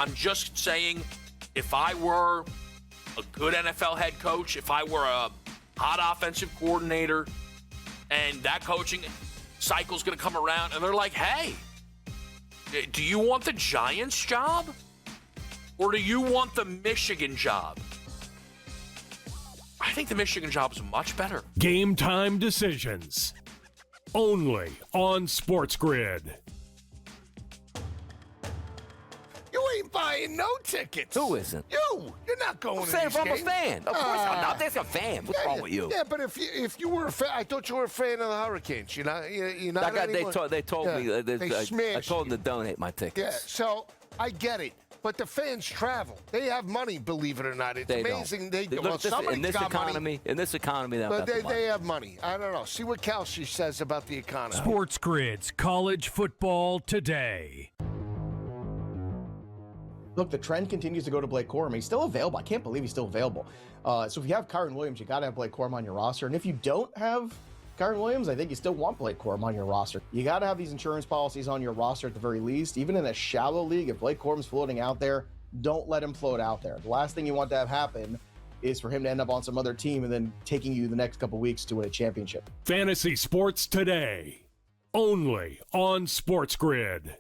I'm just saying, if I were a good NFL head coach, if I were a hot offensive coordinator, and that coaching cycle's going to come around, and they're like, hey, do you want the Giants job? Or do you want the Michigan job? I think the Michigan job is much better. Game time decisions. Only on SportsGrid. You ain't buying no tickets. Who isn't? You're not going I'm to saying these I'm a games. fan. Of course I'm not. There's a fan. What's wrong with you? Yeah, but if you were a fan, I thought you were a fan of the Hurricanes. You're not anymore. They told me. They smashed I told them you. to donate my tickets. Yeah, so I get it. But the fans travel. They have money, believe it or not. It's amazing. In this economy, but they have money. I don't know. See what Kelsey says about the economy. SportsGrid's College Football Today. Look, the trend continues to go to Blake Corum. He's still available. I can't believe he's still available. So if you have Kyron Williams, you got to have Blake Corum on your roster. And if you don't have Kyron Williams, I think you still want Blake Corum on your roster. You got to have these insurance policies on your roster at the very least. Even in a shallow league, if Blake Corum's floating out there, don't let him float out there. The last thing you want to have happen is for him to end up on some other team and then taking you the next couple weeks to win a championship. Fantasy Sports Today. Only on SportsGrid.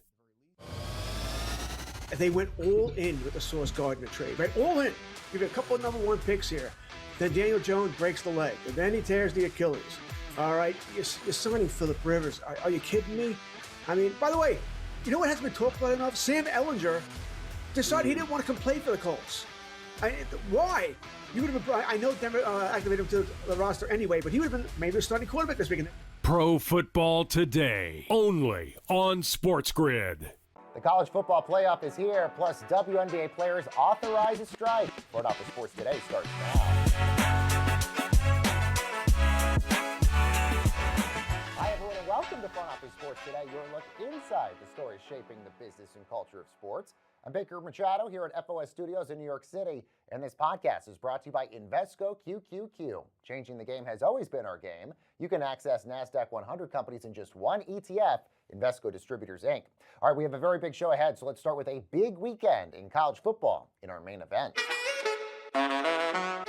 They went all in with the Sauce Gardner trade, right? All in. Give you a couple of number one picks here. Then Daniel Jones breaks the leg. And then he tears the Achilles. All right? You're signing Phillip Rivers. Are you kidding me? I mean, by the way, you know what hasn't been talked about enough? Sam Ellinger decided he didn't want to come play for the Colts. Why? You would have been. I know Denver activated him to the roster anyway, but he would have been maybe a starting quarterback this weekend. Pro Football Today. Only on SportsGrid. The college football playoff is here, plus WNBA players authorize a strike. Front Office Sports Today starts now. Hi, everyone, and welcome to Front Office Sports Today, your look inside the stories shaping the business and culture of sports. I'm Baker Machado here at FOS Studios in New York City, and this podcast is brought to you by Invesco QQQ. Changing the game has always been our game. You can access NASDAQ 100 companies in just one ETF, Invesco Distributors, Inc. All right, we have a very big show ahead, so let's start with a big weekend in college football in our main event.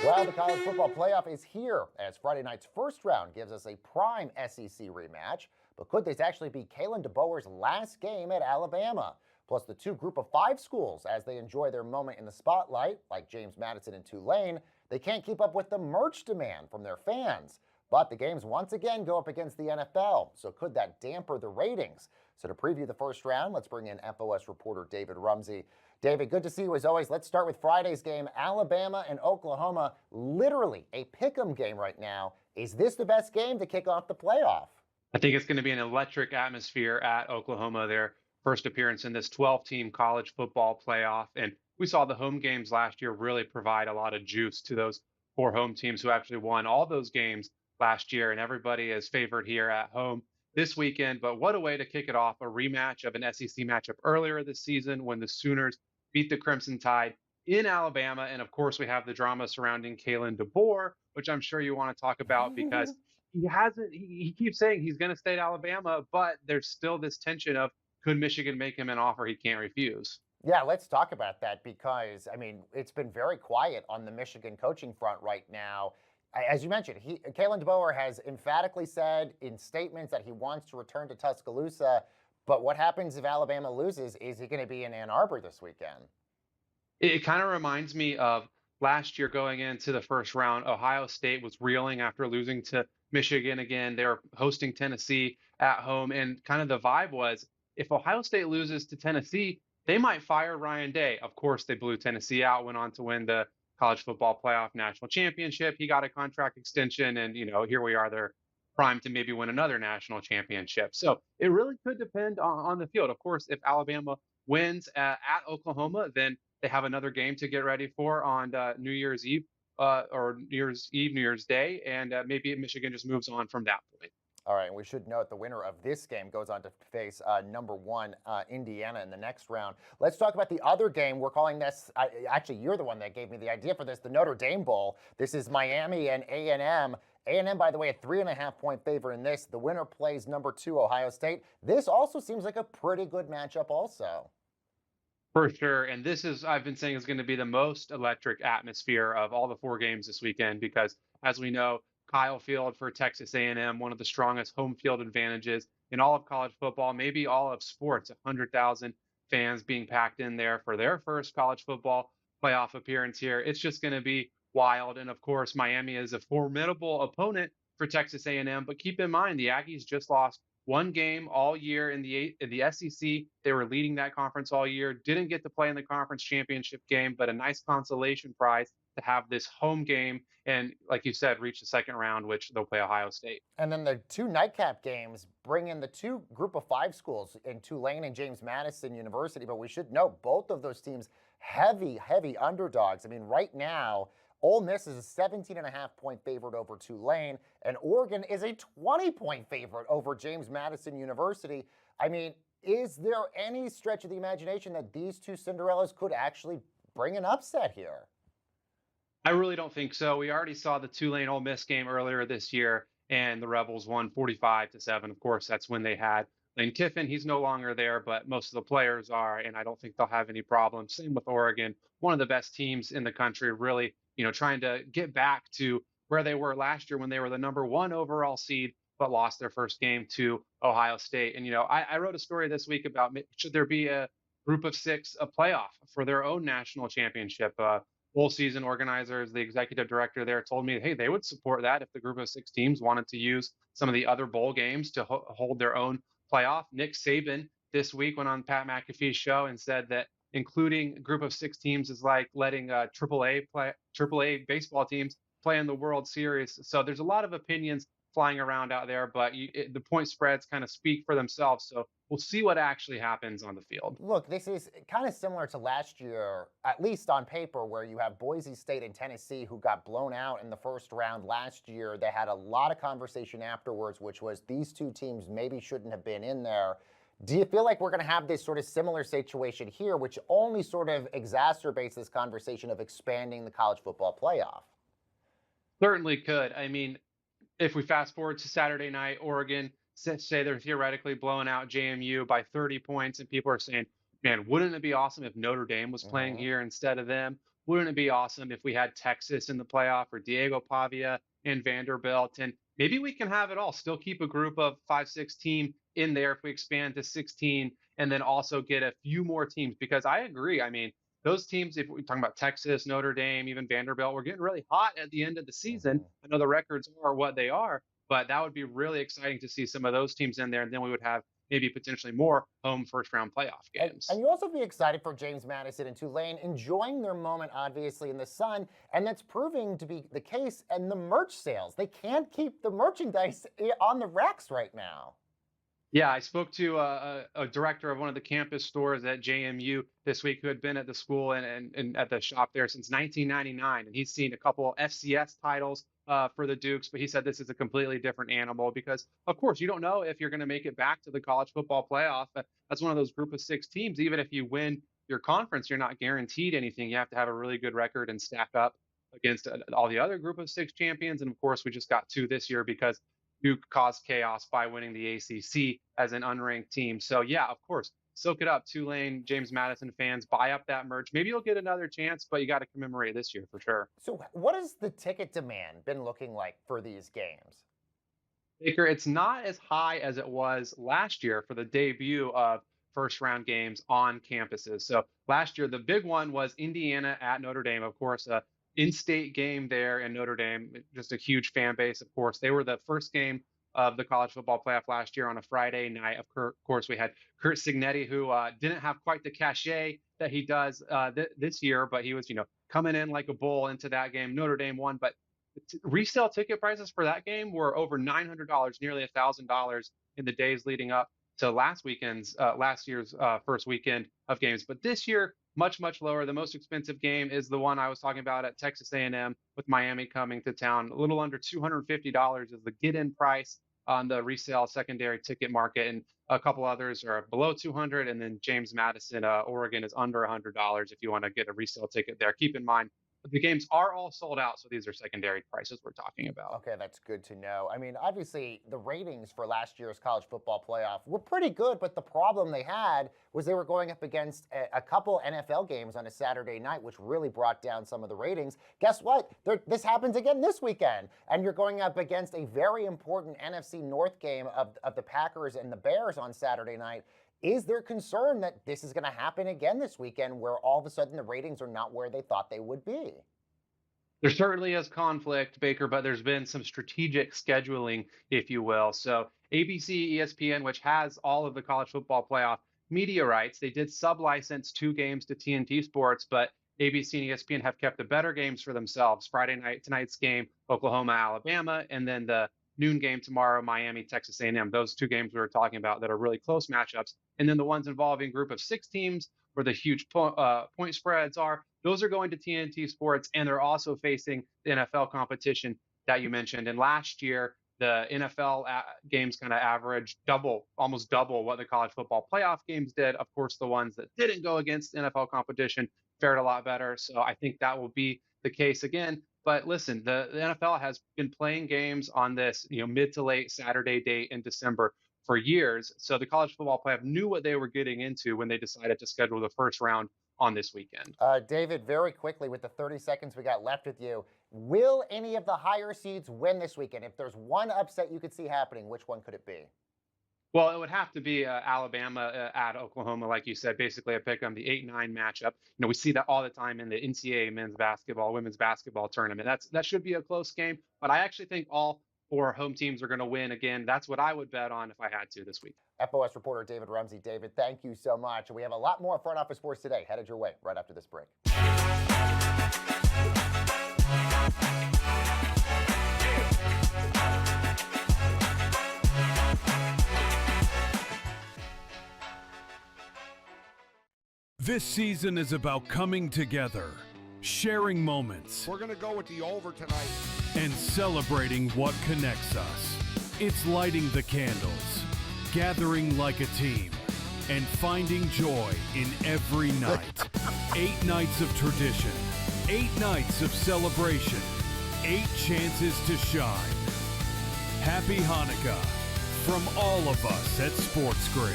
Well, the college football playoff is here, as Friday night's first round gives us a prime SEC rematch. But could this actually be Kalen DeBoer's last game at Alabama? Plus the two Group of 5 schools, as they enjoy their moment in the spotlight, like James Madison and Tulane, they can't keep up with the merch demand from their fans. But the games once again go up against the NFL, so could that damper the ratings? So to preview the first round, let's bring in FOS reporter David Rumsey. David, good to see you as always. Let's start with Friday's game, Alabama and Oklahoma. Literally a pick'em game right now. Is this the best game to kick off the playoff? I think it's going to be an electric atmosphere at Oklahoma, their first appearance in this 12-team college football playoff. And we saw the home games last year really provide a lot of juice to those 4 home teams who actually won all those games last year, and everybody is favored here at home this weekend. But what a way to kick it off, a rematch of an SEC matchup earlier this season when the Sooners beat the Crimson Tide in Alabama. And of course, we have the drama surrounding Kalen DeBoer, which I'm sure you want to talk about because he keeps saying he's going to stay at Alabama, but there's still this tension of, could Michigan make him an offer he can't refuse? Yeah, let's talk about that because, I mean, it's been very quiet on the Michigan coaching front right now. As you mentioned, Kalen DeBoer has emphatically said in statements that he wants to return to Tuscaloosa. But what happens if Alabama loses? Is he going to be in Ann Arbor this weekend? It kind of reminds me of last year going into the first round. Ohio State was reeling after losing to Michigan again. They were hosting Tennessee at home. And kind of the vibe was, if Ohio State loses to Tennessee, they might fire Ryan Day. Of course, they blew Tennessee out, went on to win the college football playoff national championship. He got a contract extension, and here we are. They're primed to maybe win another national championship. So it really could depend on the field. Of course, if Alabama wins at Oklahoma, then they have another game to get ready for on New Year's Eve, New Year's Day, and maybe Michigan just moves on from that point. All right, and we should note the winner of this game goes on to face number 1 Indiana in the next round. Let's talk about the other game. We're calling this, actually, you're the one that gave me the idea for this, the Notre Dame Bowl. This is Miami and A&M. A&M, by the way, a 3.5-point favorite in this. The winner plays number 2 Ohio State. This also seems like a pretty good matchup also. For sure. And this is, I've been saying, is going to be the most electric atmosphere of all the 4 games this weekend because, as we know, Kyle Field for Texas A&M, one of the strongest home field advantages in all of college football, maybe all of sports. 100,000 fans being packed in there for their first college football playoff appearance here. It's just going to be wild. And of course, Miami is a formidable opponent for Texas A&M. But keep in mind, the Aggies just lost one game all year in the SEC. They were leading that conference all year. Didn't get to play in the conference championship game, but a nice consolation prize to have this home game and, like you said, reach the second round, which they'll play Ohio State. And then the 2 nightcap games bring in the 2 group of 5 schools in Tulane and James Madison University. But we should note both of those teams heavy underdogs. I mean, right now, Ole Miss is a 17.5-point favorite over Tulane, and Oregon is a 20-point favorite over James Madison University. I mean, is there any stretch of the imagination that these 2 Cinderellas could actually bring an upset here? I really don't think so. We already saw the Tulane Ole Miss game earlier this year, and the Rebels won 45-7. Of course, that's when they had Lane Kiffin. He's no longer there, but most of the players are, and I don't think they'll have any problems. Same with Oregon, one of the best teams in the country, really, trying to get back to where they were last year when they were the number 1 overall seed, but lost their first game to Ohio State. And, I wrote a story this week about should there be a group of 6, a playoff for their own national championship. Bowl season organizers, the executive director there told me, hey, they would support that if the group of 6 teams wanted to use some of the other bowl games to hold their own playoff. Nick Saban this week went on Pat McAfee's show and said that including a group of 6 teams is like letting AAA baseball teams play in the World Series. So there's a lot of opinions flying around out there, but the point spreads kind of speak for themselves. So we'll see what actually happens on the field. Look, this is kind of similar to last year, at least on paper, where you have Boise State and Tennessee who got blown out in the first round last year. They had a lot of conversation afterwards, which was these 2 teams maybe shouldn't have been in there. Do you feel like we're going to have this sort of similar situation here, which only sort of exacerbates this conversation of expanding the college football playoff? Certainly could. I mean, if we fast forward to Saturday night, Oregon, say they're theoretically blowing out JMU by 30 points, and people are saying, man, wouldn't it be awesome if Notre Dame was playing here instead of them? Wouldn't it be awesome if we had Texas in the playoff or Diego Pavia and Vanderbilt? And maybe we can have it all, still keep a group of 5-6 team in there if we expand to 16, and then also get a few more teams. Because I agree. I mean, those teams, if we're talking about Texas, Notre Dame, even Vanderbilt, we're getting really hot at the end of the season. I know the records are what they are, but that would be really exciting to see some of those teams in there. And then we would have maybe potentially more home first-round playoff games. And you also be excited for James Madison and Tulane enjoying their moment, obviously, in the sun, and that's proving to be the case in the merch sales. They can't keep the merchandise on the racks right now. Yeah, I spoke to a director of one of the campus stores at JMU this week who had been at the school and at the shop there since 1999, and he's seen a couple FCS titles for the Dukes, but he said this is a completely different animal because, of course, you don't know if you're going to make it back to the college football playoff. That's one of those group of 6 teams. Even if you win your conference, you're not guaranteed anything. You have to have a really good record and stack up against all the other group of 6 champions. And, of course, we just got 2 this year because Duke caused chaos by winning the ACC as an unranked team. So, yeah, of course, soak it up, Tulane, James Madison fans, buy up that merch. Maybe you'll get another chance, but you got to commemorate this year for sure. So what has the ticket demand been looking like for these games? Baker, it's not as high as it was last year for the debut of first round games on campuses. So last year, the big one was Indiana at Notre Dame, of course, in-state game there in Notre Dame, just a huge fan base, of course. They were the first game of the college football playoff last year on a Friday night. Of course, we had Curt Cignetti, who didn't have quite the cachet that he does this year, but he was, coming in like a bull into that game. Notre Dame won, but resale ticket prices for that game were over $900, nearly $1,000 in the days leading up to last year's first weekend of games. But this year, much, much lower. The most expensive game is the one I was talking about at Texas A&M with Miami coming to town. A little under $250 is the get-in price on the resale secondary ticket market, and a couple others are below $200, and then James Madison, Oregon is under $100 if you want to get a resale ticket there. Keep in mind, the games are all sold out, so these are secondary prices we're talking about. Okay, that's good to know. I mean, obviously, the ratings for last year's college football playoff were pretty good, but the problem they had was they were going up against a couple NFL games on a Saturday night, which really brought down some of the ratings. Guess what? This happens again this weekend, and you're going up against a very important NFC North game of the Packers and the Bears on Saturday night. Is there concern that this is going to happen again this weekend where all of a sudden the ratings are not where they thought they would be? There certainly is conflict, Baker, but there's been some strategic scheduling, if you will. So ABC, ESPN, which has all of the college football playoff media rights, they did sub-license 2 games to TNT Sports, but ABC and ESPN have kept the better games for themselves. Friday night, tonight's game, Oklahoma, Alabama, and then the noon game tomorrow, Miami, Texas A&M. Those 2 games we were talking about that are really close matchups. And then the ones involving group of 6 teams where the huge point spreads are, those are going to TNT Sports, and they're also facing the NFL competition that you mentioned. And last year, the NFL games kind of averaged almost double what the college football playoff games did. Of course, the ones that didn't go against NFL competition fared a lot better. So I think that will be the case again. But listen, the NFL has been playing games on this, mid to late Saturday date in December for years. So the college football playoff knew what they were getting into when they decided to schedule the first round on this weekend. David, very quickly, with the 30 seconds we got left with you, will any of the higher seeds win this weekend? If there's one upset you could see happening, which one could it be? Well, it would have to be Alabama at Oklahoma, like you said, basically a pick on the 8-9 matchup. We see that all the time in the NCAA men's basketball, women's basketball tournament. That should be a close game, but I actually think all 4 home teams are going to win again. That's what I would bet on if I had to this week. FOS reporter David Rumsey. David, thank you so much. We have a lot more Front Office Sports today headed your way right after this break. This season is about coming together, sharing moments. We're going to go with the over tonight. And celebrating what connects us. It's lighting the candles, gathering like a team, and finding joy in every night. 8 nights of tradition, 8 nights of celebration, 8 chances to shine. Happy Hanukkah from all of us at SportsGrid.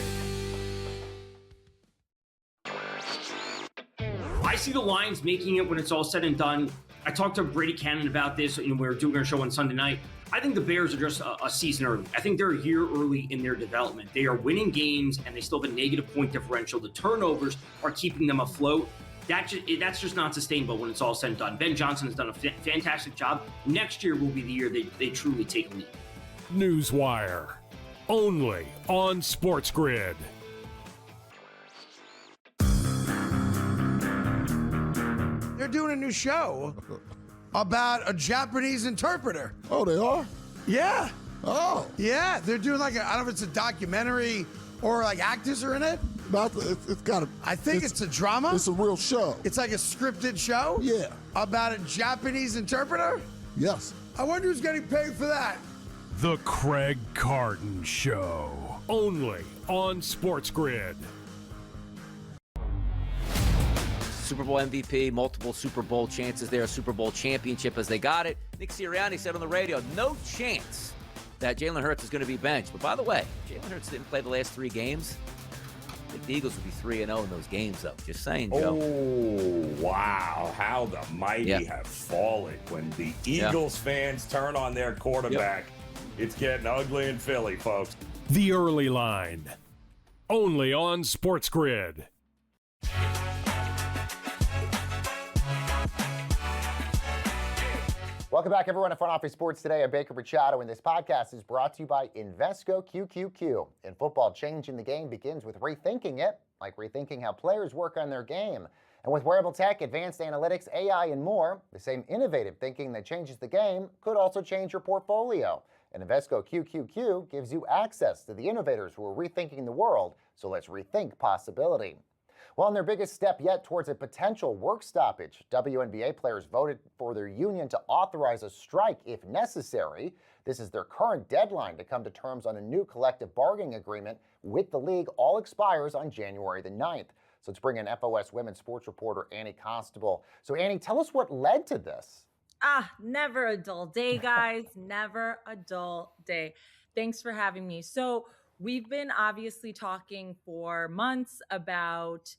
I see the Lions making it when it's all said and done. I talked to Brady Cannon about this. We were doing our show on Sunday night. I think the Bears are just a season early. I think they're a year early in their development. They are winning games, and they still have a negative point differential. The turnovers are keeping them afloat. That's just not sustainable when it's all said and done. Ben Johnson has done a fantastic job. Next year will be the year they truly take a lead. Newswire, only on SportsGrid. They're doing a new show about a Japanese interpreter. Oh, they are? Yeah. Oh. Yeah, they're doing I don't know if it's a documentary or actors are in it. It's got I think it's a drama. It's a real show. It's like a scripted show? Yeah. About a Japanese interpreter? Yes. I wonder who's getting paid for that. The Craig Carton Show, only on SportsGrid. Super Bowl MVP, multiple Super Bowl chances there, a Super Bowl championship as they got it. Nick Sirianni said on the radio, no chance that Jalen Hurts is going to be benched. But by the way, Jalen Hurts didn't play the last 3 games. I think the Eagles would be 3-0 in those games, though. Just saying, Joe. Oh, wow. How the mighty have fallen. When the Eagles fans turn on their quarterback, it's getting ugly in Philly, folks. The Early Line, only on SportsGrid. Welcome back, everyone, to Front Office Sports Today. I'm Baker Machado, and this podcast is brought to you by Invesco QQQ. In football, changing the game begins with rethinking it, like rethinking how players work on their game. And with wearable tech, advanced analytics, AI, and more, the same innovative thinking that changes the game could also change your portfolio. And Invesco QQQ gives you access to the innovators who are rethinking the world, so let's rethink possibility. Well, in their biggest step yet towards a potential work stoppage, WNBA players voted for their union to authorize a strike if necessary. This is their current deadline to come to terms on a new collective bargaining agreement with the league. All expires on January the 9th. So let's bring in FOS women's sports reporter Annie Constable. So Annie, tell us what led to this. Never a dull day, guys. Never a dull day. Thanks for having me. So we've been obviously talking for months about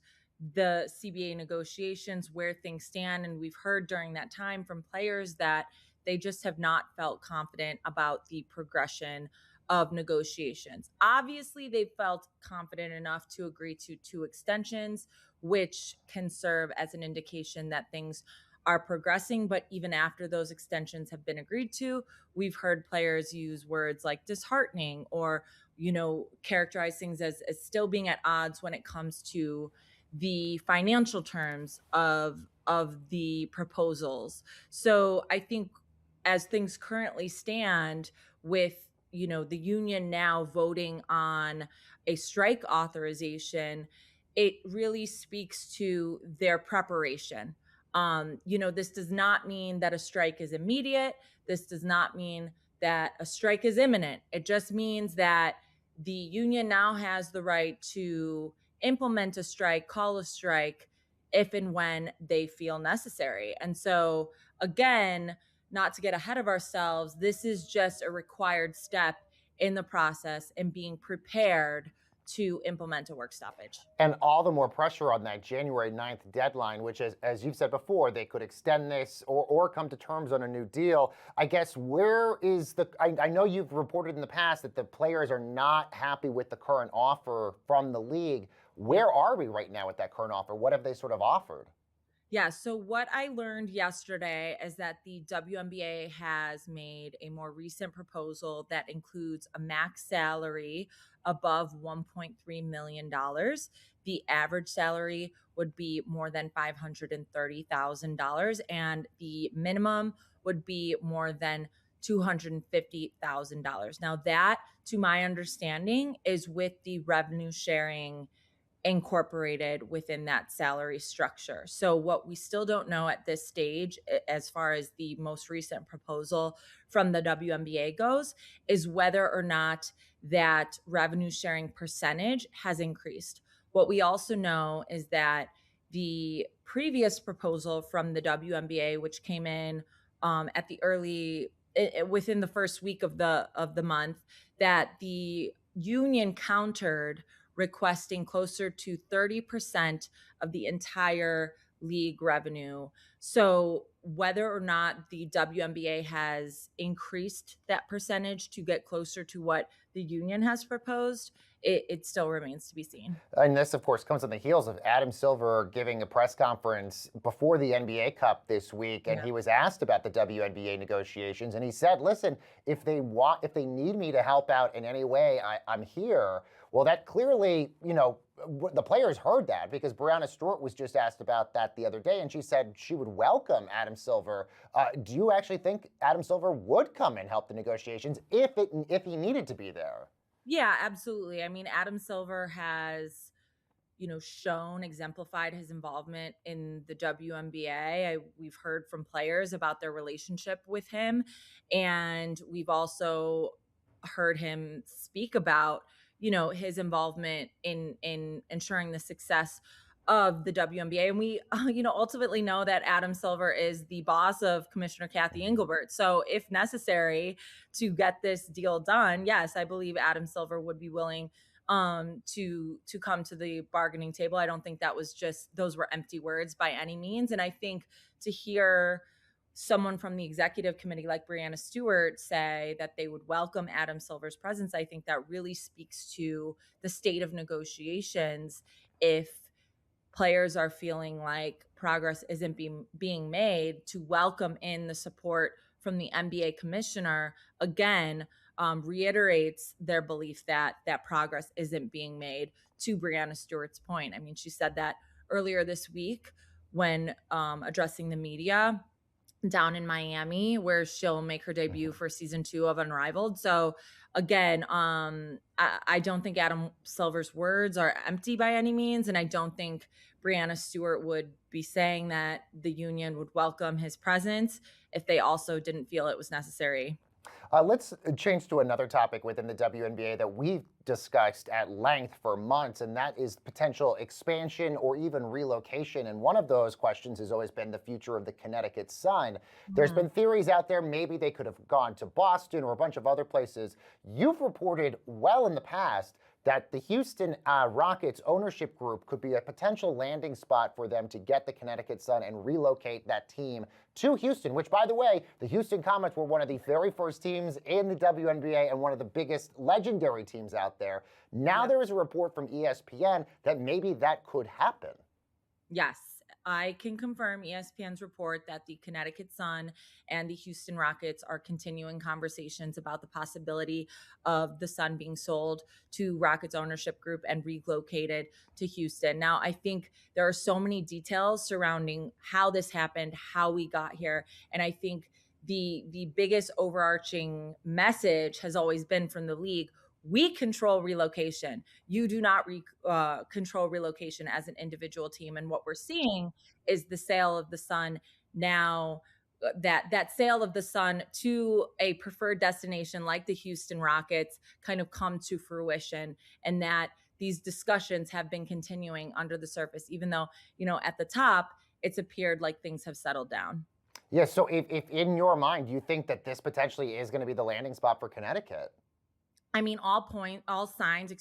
the CBA negotiations, where things stand. And we've heard during that time from players that they just have not felt confident about the progression of negotiations. Obviously, they felt confident enough to agree to 2 extensions, which can serve as an indication that things are progressing. But even after those extensions have been agreed to, we've heard players use words like disheartening or, characterize things as still being at odds when it comes to the financial terms of the proposals. So I think as things currently stand, with the union now voting on a strike authorization, it really speaks to their preparation. This does not mean that a strike is immediate. This does not mean that a strike is imminent. It just means that the union now has the right to implement a strike, call a strike, if and when they feel necessary. And so, again, not to get ahead of ourselves, this is just a required step in the process and being prepared to implement a work stoppage. And all the more pressure on that January 9th deadline, which, as you've said before, they could extend this or come to terms on a new deal. I guess where is I know you've reported in the past that the players are not happy with the current offer from the league. Where are we right now with that current offer? What have they sort of offered? Yeah, so what I learned yesterday is that the WNBA has made a more recent proposal that includes a max salary above $1.3 million. The average salary would be more than $530,000, and the minimum would be more than $250,000. Now, that, to my understanding, is with the revenue sharing incorporated within that salary structure. So what we still don't know at this stage, as far as the most recent proposal from the WNBA goes, is whether or not that revenue sharing percentage has increased. What we also know is that the previous proposal from the WNBA, which came in at the within the first week of the month, that the union countered, requesting closer to 30% of the entire league revenue. So whether or not the WNBA has increased that percentage to get closer to what the union has proposed, it still remains to be seen. And this, of course, comes on the heels of Adam Silver giving a press conference before the NBA Cup this week, and he was asked about the WNBA negotiations, and he said, "Listen, if they need me to help out in any way, I'm here." Well, that clearly, the players heard that, because Breanna Stewart was just asked about that the other day, and she said she would welcome Adam Silver. Do you actually think Adam Silver would come and help the negotiations if he needed to be there? Yeah, absolutely. I mean, Adam Silver has, exemplified his involvement in the WNBA. We've heard from players about their relationship with him, and we've also heard him speak about, his involvement in ensuring the success of the WNBA. And we, ultimately know that Adam Silver is the boss of Commissioner Kathy Engelbert. So if necessary to get this deal done, yes, I believe Adam Silver would be willing to come to the bargaining table. I don't think those were empty words by any means. And I think to hear someone from the executive committee like Breanna Stewart say that they would welcome Adam Silver's presence, I think that really speaks to the state of negotiations. If players are feeling like progress isn't being made, to welcome in the support from the NBA commissioner, again, reiterates their belief that progress isn't being made, to Breanna Stewart's point. I mean, she said that earlier this week when addressing the media down in Miami, where she'll make her debut for season 2 of Unrivaled. So again, I don't think Adam Silver's words are empty by any means. And I don't think Breanna Stewart would be saying that the union would welcome his presence if they also didn't feel it was necessary. Let's change to another topic within the WNBA that we've discussed at length for months, and that is potential expansion or even relocation. And one of those questions has always been the future of the Connecticut Sun. There's been theories out there, maybe they could have gone to Boston or a bunch of other places. You've reported well in the past that the Houston Rockets ownership group could be a potential landing spot for them to get the Connecticut Sun and relocate that team to Houston, which, by the way, the Houston Comets were one of the very first teams in the WNBA and one of the biggest legendary teams out there. Now there is a report from ESPN that maybe that could happen. Yes, I can confirm ESPN's report that the Connecticut Sun and the Houston Rockets are continuing conversations about the possibility of the Sun being sold to Rockets ownership group and relocated to Houston. Now, I think there are so many details surrounding how this happened, how we got here, and I think the biggest overarching message has always been from the league: we control relocation. You do not control relocation as an individual team. And what we're seeing is the sale of the Sun now, that sale of the Sun to a preferred destination like the Houston Rockets kind of come to fruition, and that these discussions have been continuing under the surface, even though, at the top, it's appeared like things have settled down. Yeah, so if in your mind, you think that this potentially is going to be the landing spot for Connecticut? I mean, all signs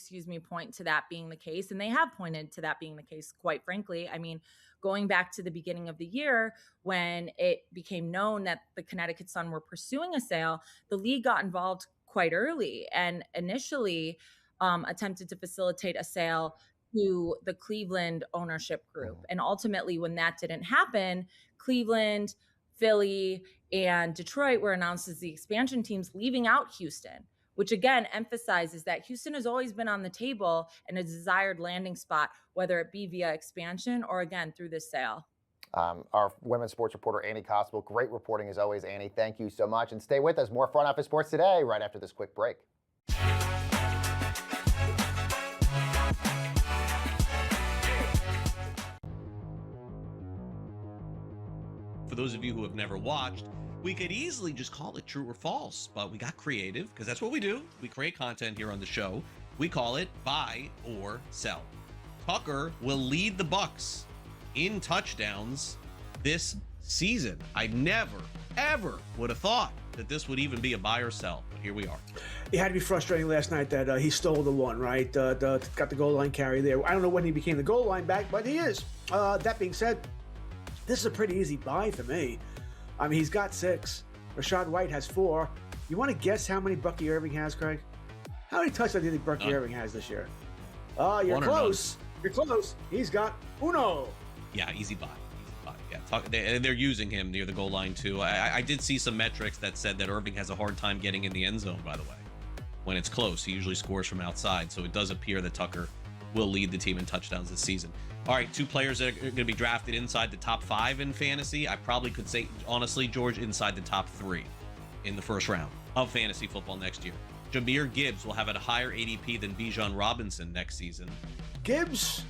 point to that being the case. And they have pointed to that being the case, quite frankly. I mean, going back to the beginning of the year when it became known that the Connecticut Sun were pursuing a sale, the league got involved quite early and initially attempted to facilitate a sale to the Cleveland ownership group. And ultimately, when that didn't happen, Cleveland, Philly, and Detroit were announced as the expansion teams, leaving out Houston, which again emphasizes that Houston has always been on the table and a desired landing spot, whether it be via expansion or again through this sale. Our women's sports reporter, Annie Cosble, great reporting as always, Annie. Thank you so much. And stay with us. More Front Office Sports today, right after this quick break. For those of you who have never watched, we could easily just call it true or false, but we got creative because that's what we do. We create content here on the show. We call it buy or sell. Tucker will lead the Bucks in touchdowns this season. I never, ever would have thought that this would even be a buy or sell, but here we are. It had to be frustrating last night that he stole the one, right? Got the goal line carry there. I don't know when he became the goal line back, but he is. That being said, this is a pretty easy buy for me. I mean, he's got 6. Rashad White has 4. You want to guess how many Bucky Irving has, Craig? How many touchdowns do you think Bucky Irving has this year? You're close. You're close. He's got 1. Yeah, easy buy. Yeah, they're using him near the goal line, too. I did see some metrics that said that Irving has a hard time getting in the end zone, by the way. When it's close, he usually scores from outside, so it does appear that Tucker will lead the team in touchdowns this season. All right, 2 players that are going to be drafted inside the top 5 in fantasy. I probably could say, honestly, George, inside the top 3 in the first round of fantasy football next year. Jahmyr Gibbs will have a higher ADP than Bijan Robinson next season. Gibbs,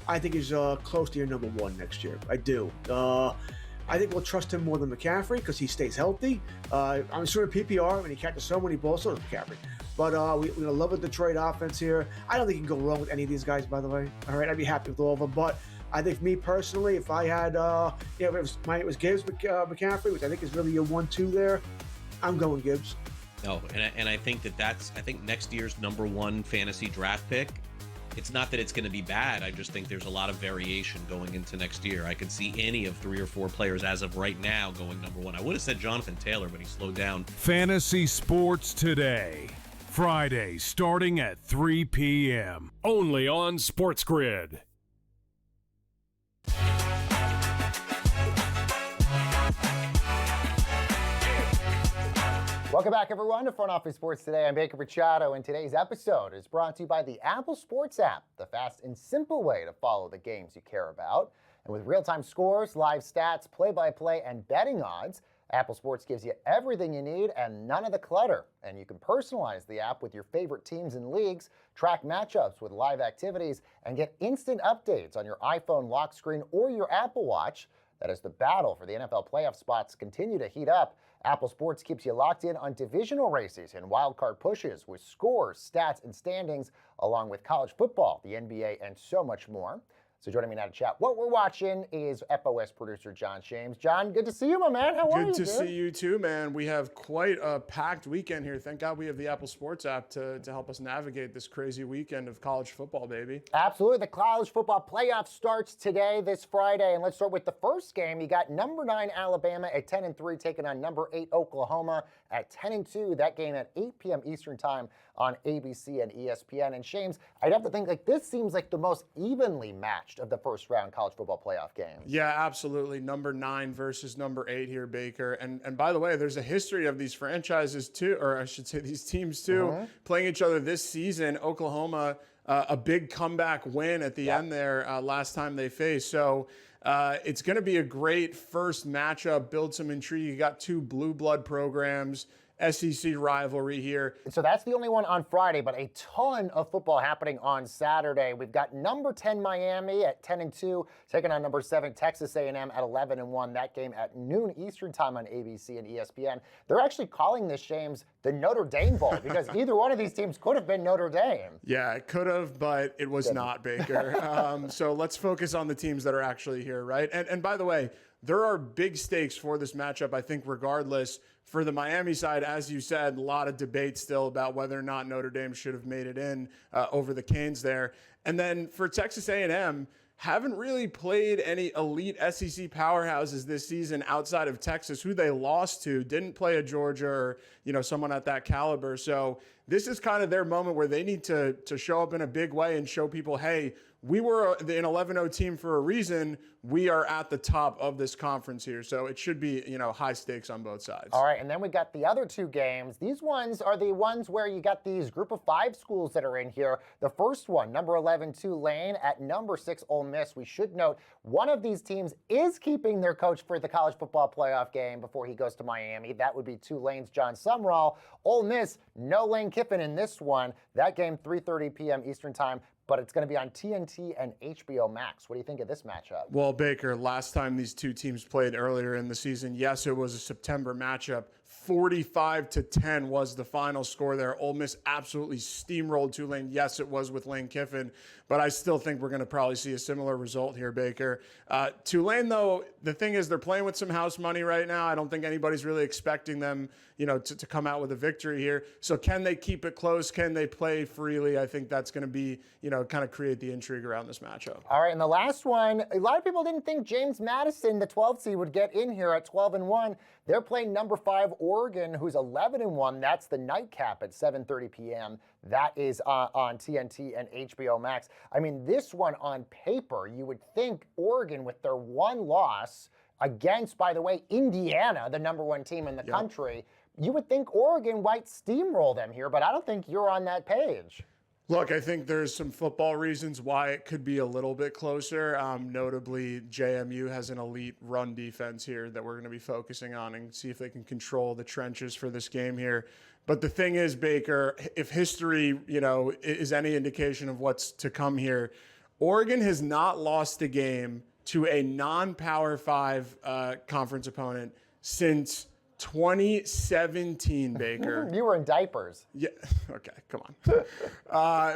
I think, is close to your number 1 next year. I do. I think we'll trust him more than McCaffrey because he stays healthy. I'm sure in PPR, and he catches so many balls, so does McCaffrey. But we love the Detroit offense here. I don't think you can go wrong with any of these guys, by the way. All right, I'd be happy with all of them. But I think me personally, if I had, it was Gibbs, McCaffrey, which I think is really your 1-2 there, I'm going Gibbs. No, and I think I think next year's number 1 fantasy draft pick, it's not that it's going to be bad. I just think there's a lot of variation going into next year. I could see any of 3 or 4 players as of right now going number 1. I would have said Jonathan Taylor, but he slowed down. Fantasy Sports Today. Friday, starting at 3 p.m. Only on SportsGrid. Welcome back, everyone, to Front Office Sports Today. I'm Baker Machado, and today's episode is brought to you by the Apple Sports app, the fast and simple way to follow the games you care about. And with real-time scores, live stats, play-by-play, and betting odds, Apple Sports gives you everything you need and none of the clutter. And you can personalize the app with your favorite teams and leagues, track matchups with live activities, and get instant updates on your iPhone lock screen or your Apple Watch. that as the battle for the NFL playoff spots continue to heat up, Apple Sports keeps you locked in on divisional races and wildcard pushes with scores, stats, and standings, along with college football, the NBA, and so much more. So joining me now to chat what we're watching is FOS producer John Shames. John, good to see you, my man. How are you? Good to see you too, man. We have quite a packed weekend here. Thank God we have the Apple Sports app to help us navigate this crazy weekend of college football, baby. Absolutely. The college football playoff starts today, this Friday. And let's start with the first game. You got number 9 Alabama at 10-3 taking on number 8 Oklahoma at 10-2. That game at 8 p.m. Eastern time on ABC and ESPN. And Shames, I'd have to think like this seems like the most evenly matched of the first round college football playoff games. Yeah, absolutely. Number 9 versus number 8 here, Baker. And by the way, there's a history of these franchises too, or I should say these teams too, playing each other this season. Oklahoma, a big comeback win at the end there last time they faced. So it's going to be a great first matchup, build some intrigue. You got 2 blue blood programs. SEC rivalry here. So that's the only one on Friday, but a ton of football happening on Saturday. We've got number 10 Miami at 10-2, taking on number 7 Texas A&M at 11-1. That game at noon Eastern time on ABC and ESPN. They're actually calling this, James, the Notre Dame Bowl because either one of these teams could have been Notre Dame. Yeah, it could have, but it was not, Baker. So let's focus on the teams that are actually here, right? And by the way, there are big stakes for this matchup, I think, regardless. For the Miami side, as you said, a lot of debate still about whether or not Notre Dame should have made it in over the Canes there. And then for Texas A&M, haven't really played any elite SEC powerhouses this season outside of Texas, who they lost to, didn't play a Georgia or, someone at that caliber. So this is kind of their moment where they need to show up in a big way and show people, hey, we were an 11-0 team for a reason. We are at the top of this conference here. So it should be, high stakes on both sides. All right, and then we got the other 2 games. These ones are the ones where you got these group of 5 schools that are in here. The first one, number 11 Tulane at number 6 Ole Miss. We should note one of these teams is keeping their coach for the college football playoff game before he goes to Miami. That would be Tulane's John Sumrall. Ole Miss, no Lane Kiffin in this one. That game 3:30 p.m. Eastern time. But it's going to be on TNT and HBO Max. What do you think of this matchup? Well, Baker, last time these 2 teams played earlier in the season, yes, it was a September matchup. 45-10 was the final score there. Ole Miss absolutely steamrolled Tulane. Yes, it was with Lane Kiffin, but I still think we're going to probably see a similar result here, Baker. Tulane, though, the thing is they're playing with some house money right now. I don't think anybody's really expecting them, to come out with a victory here. So can they keep it close? Can they play freely? I think that's going to be, kind of create the intrigue around this matchup. All right, and the last one, a lot of people didn't think James Madison, the 12th seed, would get in here at 12-1. They're playing number 5 Oregon, who's 11-1. That's the nightcap at 7:30 p.m. That is on TNT and HBO Max. I mean, this one on paper, you would think Oregon, with their one loss against, by the way, Indiana, the number 1 team in the country, you would think Oregon might steamroll them here, but I don't think you're on that page. Look, I think there's some football reasons why it could be a little bit closer. Notably, JMU has an elite run defense here that we're going to be focusing on and see if they can control the trenches for this game here. But the thing is, Baker, if history, is any indication of what's to come here, Oregon has not lost a game to a non-Power 5 conference opponent since 2017, Baker. You were in diapers. Yeah. Okay. Come on.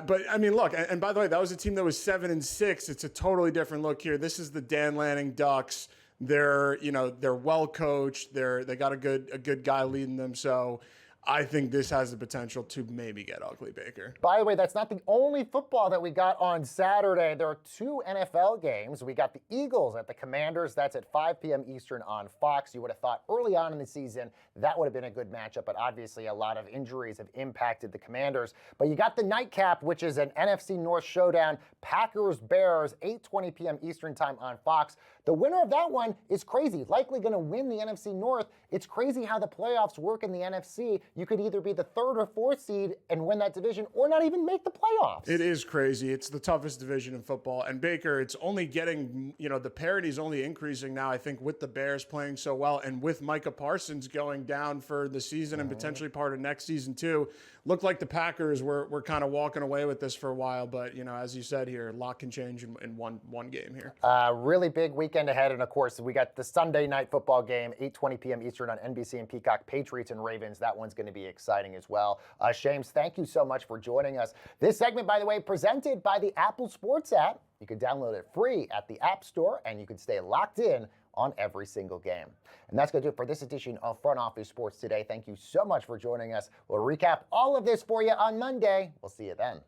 But I mean, look, and by the way, that was a team that was 7-6. It's a totally different look here. This is the Dan Lanning Ducks. They're well coached. They got a good guy leading them. So I think this has the potential to maybe get ugly, Baker. By the way, that's not the only football that we got on Saturday. There are 2 NFL games. We got the Eagles at the Commanders. That's at 5 p.m. Eastern on Fox. You would have thought early on in the season that would have been a good matchup, but obviously a lot of injuries have impacted the Commanders. But you got the nightcap, which is an NFC North showdown. Packers-Bears, 8:20 p.m. Eastern time on Fox. The winner of that one is crazy, likely going to win the NFC North. It's crazy how the playoffs work in the NFC. You could either be the 3rd or 4th seed and win that division or not even make the playoffs. It is crazy. It's the toughest division in football. And Baker, it's only getting, the parity is only increasing now, I think, with the Bears playing so well and with Micah Parsons going down for the season and potentially part of next season too. looked like the Packers were kind of walking away with this for a while. But, as you said here, a lot can change in one game here. Really big weekend ahead. And, of course, we got the Sunday night football game, 8:20 p.m. Eastern on NBC and Peacock, Patriots and Ravens. That one's going to be exciting as well. Shames, thank you so much for joining us. This segment, by the way, presented by the Apple Sports app. You can download it free at the App Store, and you can stay locked in on every single game. And that's going to do it for this edition of Front Office Sports Today. Thank you so much for joining us. We'll recap all of this for you on Monday. We'll see you then.